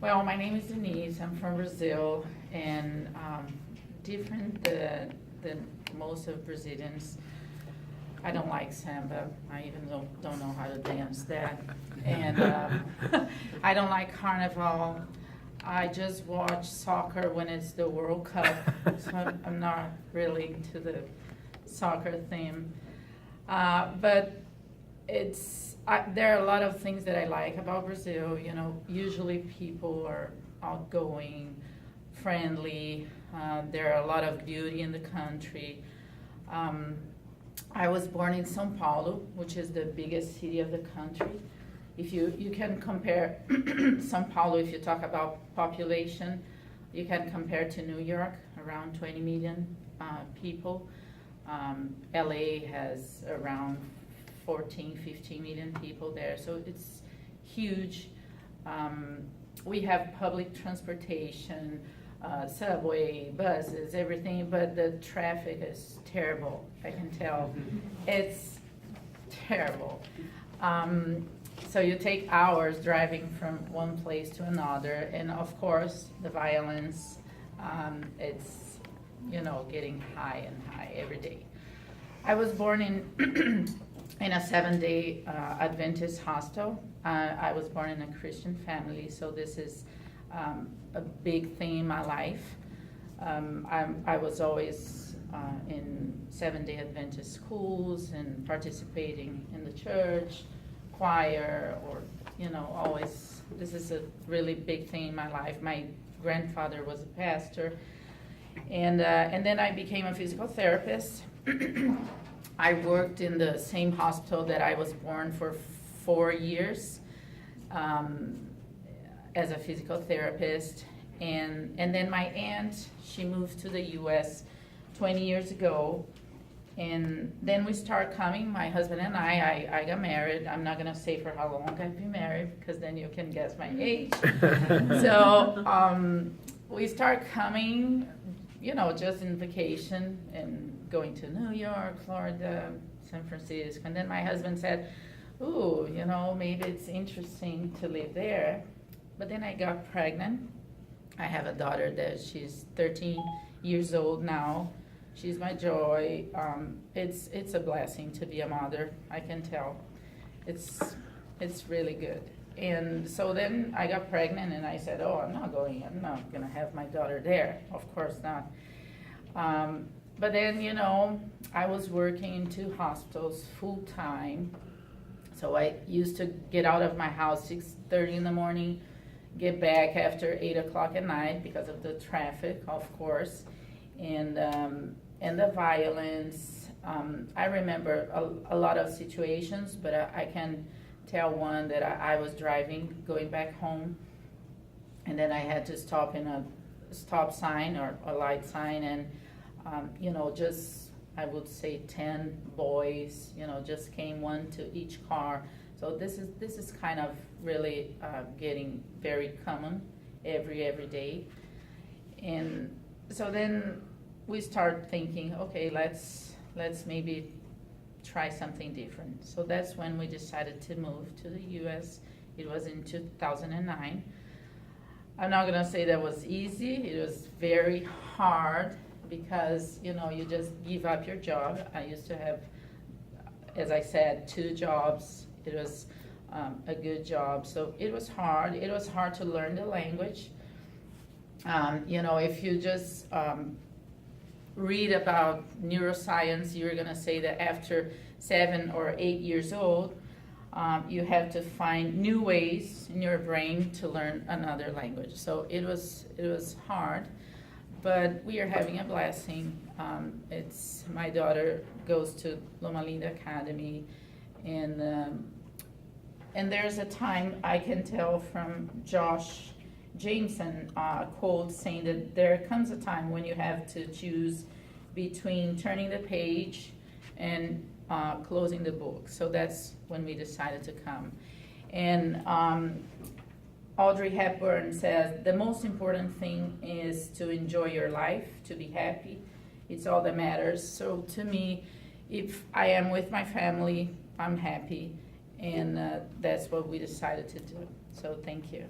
Well, my name is Denise. I'm from Brazil, and different than most of Brazilians. I don't like samba. I even don't know how to dance that. And I don't like carnival. I just watch soccer when it's the World Cup, so I'm not really into the soccer theme. But there are a lot of things that I like about Brazil. You know, usually people are outgoing, friendly. There are a lot of beauty in the country. I was born in São Paulo, which is the biggest city of the country. If you can compare São Paulo, if you talk about population, you can compare to New York, around 20 million people. LA has around 14, 15 million people there, so it's huge. We have public transportation, subway, buses, everything, but the traffic is terrible, I can tell. It's terrible. So you take hours driving from one place to another, and of course, the violence, it's, getting high and high every day. I was born in in a 7-day Adventist hostel. I was born in a Christian family, so this is a big thing in my life. I was always in 7-day Adventist schools and participating in the church, choir, or, always, this is a really big thing in my life. My grandfather was a pastor, and then I became a physical therapist. I worked in the same hospital that I was born for 4 years as a physical therapist. And then my aunt, she moved to the US 20 years ago. And then we start coming, my husband and I got married. I'm not gonna say for how long I've been married, because then you can guess my age. So we start coming, just in vacation and going to New York, Florida, San Francisco. And then my husband said, ooh, maybe it's interesting to live there. But then I got pregnant. I have a daughter that she's 13 years old now. She's my joy. It's a blessing to be a mother, I can tell. It's really good. And so then I got pregnant and I said, I'm not gonna have my daughter there. Of course not. But then, I was working in 2 hospitals full time. So I used to get out of my house 6:30 in the morning, get back after 8 o'clock at night because of the traffic, of course, and the violence. I remember a lot of situations, but I can tell one that I was driving, going back home, and then I had to stop in a stop sign or a light sign, and just, I would say 10 boys, just came, one to each car. So this is kind of really getting very common every day. And so then we start thinking, okay, let's maybe try something different. So that's when we decided to move to the US. It was in 2009. I'm not gonna say that was easy. It was very hard because, you just give up your job. I used to have, as I said, 2 jobs. It was a good job. So it was hard. It was hard to learn the language. If you just read about neuroscience, you're gonna say that after 7 or 8 years old, you have to find new ways in your brain to learn another language. So it was hard, but we are having a blessing. My daughter goes to Loma Linda Academy, and there's a time I can tell from Josh Jameson quote saying that there comes a time when you have to choose between turning the page and closing the book. So that's when we decided to come. And Audrey Hepburn says, the most important thing is to enjoy your life, to be happy. It's all that matters. So to me, if I am with my family, I'm happy. And that's what we decided to do. So thank you.